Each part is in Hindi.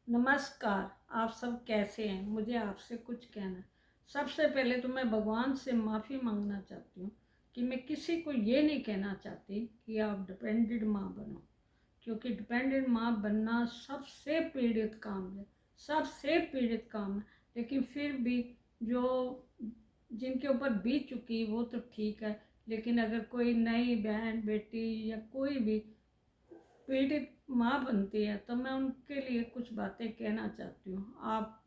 नमस्कार। आप सब कैसे हैं? मुझे आपसे कुछ कहना है। सबसे पहले तो मैं भगवान से माफ़ी मांगना चाहती हूँ कि मैं किसी को ये नहीं कहना चाहती कि आप डिपेंडेंट माँ बनो, क्योंकि डिपेंडेंट माँ बनना सबसे पीड़ित काम है, सबसे पीड़ित काम है। लेकिन फिर भी जो जिनके ऊपर बीत चुकी वो तो ठीक है, लेकिन अगर कोई नई बहन बेटी या कोई भी पीड़ित माँ बनती है तो मैं उनके लिए कुछ बातें कहना चाहती हूँ। आप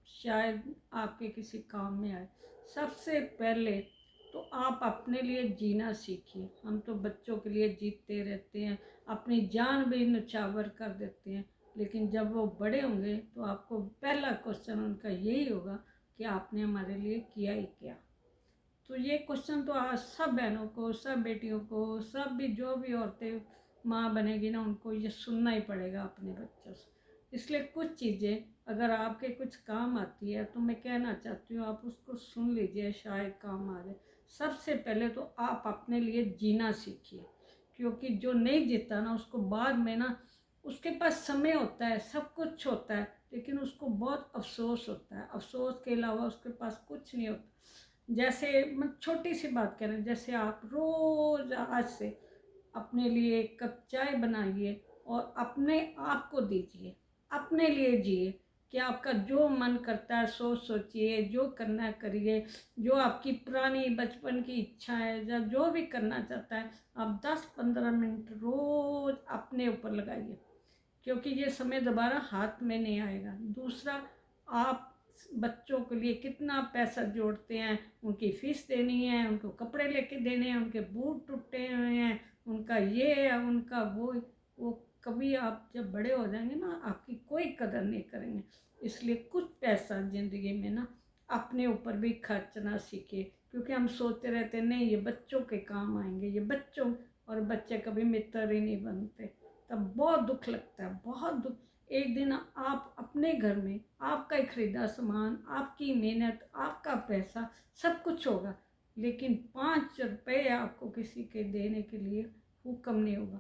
शायद आपके किसी काम में आए। सबसे पहले तो आप अपने लिए जीना सीखिए। हम तो बच्चों के लिए जीते रहते हैं, अपनी जान भी न्यौछावर कर देते हैं, लेकिन जब वो बड़े होंगे तो आपको पहला क्वेश्चन उनका यही होगा कि आपने हमारे लिए किया ही क्या। तो ये क्वेश्चन तो आज सब बहनों को, सब बेटियों को, सब भी जो भी औरतें माँ बनेगी ना, उनको ये सुनना ही पड़ेगा अपने बच्चों से। इसलिए कुछ चीज़ें अगर आपके कुछ काम आती है तो मैं कहना चाहती हूँ आप उसको सुन लीजिए, शायद काम आ जाए। सबसे पहले तो आप अपने लिए जीना सीखिए, क्योंकि जो नहीं जीता ना उसको बाद में ना, उसके पास समय होता है, सब कुछ होता है, लेकिन उसको बहुत अफसोस होता है। अफसोस के अलावा उसके पास कुछ नहीं होता। जैसे मैं छोटी सी बात करें, जैसे आप रोज आज से अपने लिए एक कप चाय बनाइए और अपने आप को दीजिए, अपने लिए जिए कि आपका जो मन करता है सो सोचिए, जो करना है करिए, जो आपकी पुरानी बचपन की इच्छा है या जो भी करना चाहता है, आप 10-15 मिनट रोज अपने ऊपर लगाइए, क्योंकि ये समय दोबारा हाथ में नहीं आएगा। दूसरा, आप बच्चों के लिए कितना पैसा जोड़ते हैं, उनकी फीस देनी है, उनको कपड़े लेके देने हैं, उनके बूट टूटे हुए हैं, उनका ये है उनका वो कभी आप जब बड़े हो जाएंगे ना, आपकी कोई कदर नहीं करेंगे। इसलिए कुछ पैसा ज़िंदगी में ना अपने ऊपर भी खर्चना सीखे, क्योंकि हम सोचते रहते हैं नहीं ये बच्चों के काम आएंगे, ये बच्चों, और बच्चे कभी मित्र ही नहीं बनते। तब बहुत दुख लगता है, बहुत दुख। एक दिन आप अपने घर में आपका ही खरीदा सामान, आपकी मेहनत, आपका पैसा, सब कुछ होगा, लेकिन 5 रुपये आपको किसी के देने के लिए हुक्म नहीं होगा।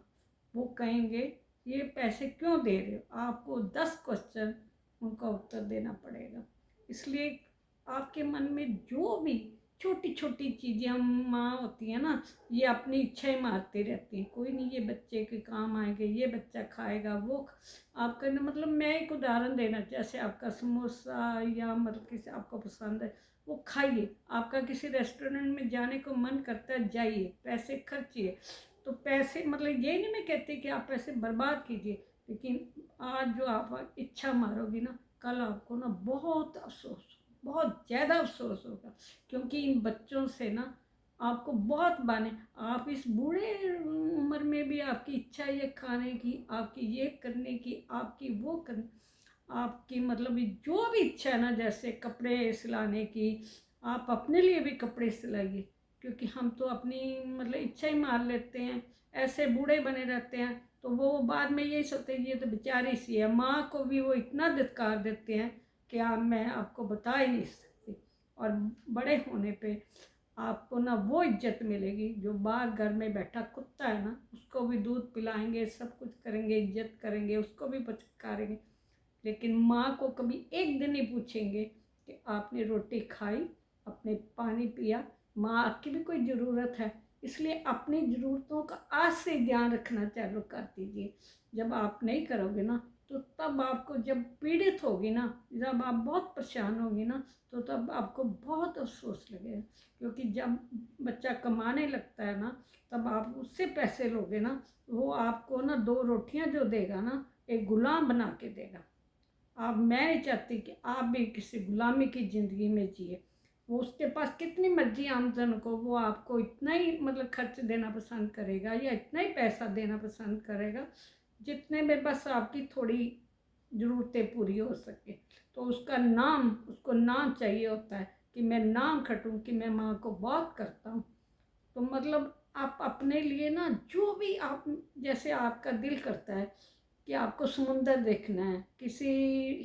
वो कहेंगे ये पैसे क्यों दे रहे हो, आपको 10 क्वेश्चन उनका उत्तर देना पड़ेगा। इसलिए आपके मन में जो भी छोटी छोटी चीज़ें हम माँ होती हैं ना, ये अपनी इच्छाएं मारती रहती हैं, कोई नहीं ये बच्चे के काम आएंगे, ये बच्चा खाएगा वो आपका ना, मतलब मैं एक उदाहरण देना, जैसे आपका समोसा या मतलब किसी आपको पसंद है वो खाइए, आपका किसी रेस्टोरेंट में जाने को मन करता है जाइए, पैसे खर्चिए। तो पैसे मतलब ये नहीं मैं कहती कि आप पैसे बर्बाद कीजिए, लेकिन आज जो आप इच्छा मारोगी ना, कल आपको ना बहुत अफसोस, बहुत ज़्यादा अफसोस होगा, क्योंकि इन बच्चों से ना आपको बहुत बने। आप इस बूढ़े उम्र में भी आपकी इच्छा ये खाने की, आपकी ये करने की, आपकी वो करने, आपकी मतलब जो भी इच्छा है ना, जैसे कपड़े सिलाने की, आप अपने लिए भी कपड़े सिलाइए, क्योंकि हम तो अपनी मतलब इच्छा ही मार लेते हैं, ऐसे बूढ़े बने रहते हैं। तो वो बाद में यही सोचते हैं ये तो बेचारी सी है, माँ को भी वो इतना धिक्कार देते हैं कि मैं आपको बता ही नहीं सकती। और बड़े होने पे आपको ना वो इज्जत मिलेगी जो बाहर घर में बैठा कुत्ता है ना, उसको भी दूध पिलाएंगे, सब कुछ करेंगे, इज्जत करेंगे, उसको भी पचकारेंगे, लेकिन माँ को कभी एक दिन नहीं पूछेंगे कि आपने रोटी खाई, आपने पानी पिया। माँ की भी कोई ज़रूरत है, इसलिए अपनी ज़रूरतों का आज से ध्यान रखना चालू कर दीजिए। जब आप नहीं करोगे ना, तो तब आपको जब पीड़ित होगी ना, जब आप बहुत परेशान होगी ना, तो तब आपको बहुत अफसोस लगेगा, क्योंकि जब बच्चा कमाने लगता है ना, तब आप उससे पैसे लोगे ना, वो आपको ना 2 रोटियां जो देगा ना, एक गुलाम बना के देगा। आप मैं नहीं चाहती कि आप भी किसी गुलामी की ज़िंदगी में जिए। वो उसके पास कितनी मर्जी आमदन को, वो आपको इतना ही मतलब खर्च देना पसंद करेगा या इतना ही पैसा देना पसंद करेगा जितने में बस आपकी थोड़ी ज़रूरतें पूरी हो सके। तो उसका नाम, उसको नाम चाहिए होता है कि मैं नाम खटूँ कि मैं माँ को बहुत करता हूँ। तो मतलब आप अपने लिए ना जो भी आप, जैसे आपका दिल करता है कि आपको समुंदर देखना है, किसी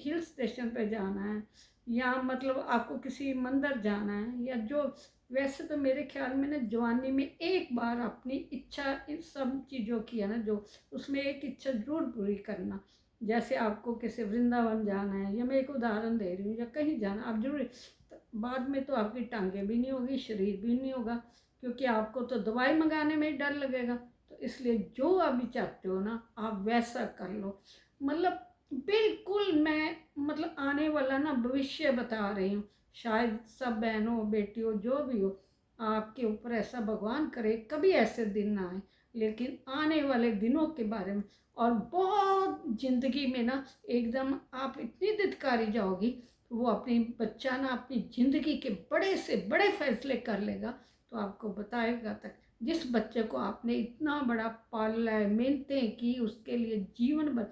हिल स्टेशन पे जाना है, या मतलब आपको किसी मंदिर जाना है, या जो, वैसे तो मेरे ख्याल में ना जवानी में एक बार अपनी इच्छा इन सब चीज़ों की है ना, जो उसमें एक इच्छा ज़रूर पूरी करना। जैसे आपको किसी वृंदावन जाना है, या मैं एक उदाहरण दे रही हूँ, या कहीं जाना आप जरूर, बाद में तो आपकी टांगें भी नहीं होगी, शरीर भी नहीं होगा, क्योंकि आपको तो दवाई मंगाने में ही डर लगेगा। तो इसलिए जो अभी चाहते हो ना, आप वैसा कर लो। मतलब बिल्कुल मैं मतलब आने वाला ना भविष्य बता रही हूँ। शायद सब बहनों बेटियों जो भी हो, आपके ऊपर ऐसा भगवान करे कभी ऐसे दिन ना आए, लेकिन आने वाले दिनों के बारे में, और बहुत जिंदगी में ना एकदम आप इतनी धिक्कारी जाओगी, वो अपनी बच्चा ना अपनी ज़िंदगी के बड़े से बड़े फैसले कर लेगा, तो आपको बताएगा तक। जिस बच्चे को आपने इतना बड़ा पाला है, मेहनतें की, उसके लिए जीवन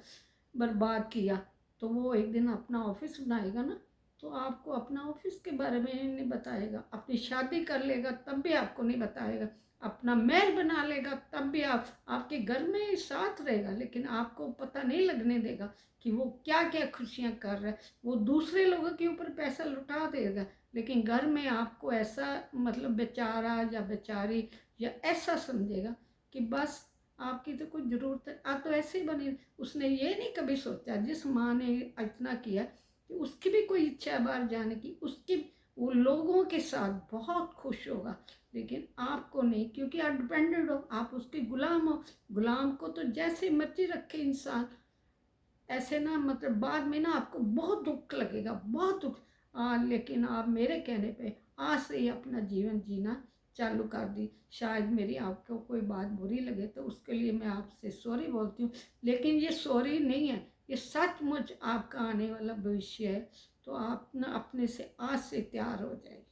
बर्बाद किया, तो वो एक दिन अपना ऑफिस बनाएगा ना, तो आपको अपना ऑफिस के बारे में नहीं बताएगा। अपनी शादी कर लेगा तब भी आपको नहीं बताएगा। अपना महल बना लेगा तब भी आपके घर में ही साथ रहेगा, लेकिन आपको पता नहीं लगने देगा कि वो क्या क्या खुशियाँ कर रहा है। वो दूसरे लोगों के ऊपर पैसा लुटा देगा, लेकिन घर में आपको ऐसा मतलब बेचारा या बेचारी या ऐसा समझेगा कि बस आपकी तो कुछ ज़रूरत है, आप तो ऐसे ही बने। उसने ये नहीं कभी सोचा, जिस माँ ने इतना किया, कि उसकी भी कोई इच्छा है बाहर जाने की, उसकी वो लोगों के साथ बहुत खुश होगा, लेकिन आपको नहीं, क्योंकि आप डिपेंडेंट हो, आप उसके गुलाम हो। गुलाम को तो जैसे मर्जी रखे इंसान, ऐसे ना मतलब बाद में ना आपको बहुत दुख लगेगा, बहुत दुख। लेकिन आप मेरे कहने पे आज से ही अपना जीवन जीना चालू कर दी। शायद मेरी आपको कोई बात बुरी लगे तो उसके लिए मैं आपसे सॉरी बोलती हूँ, लेकिन ये सॉरी नहीं है, ये सचमुच आपका आने वाला भविष्य है। तो आप ना अपने से आज से तैयार हो जाए।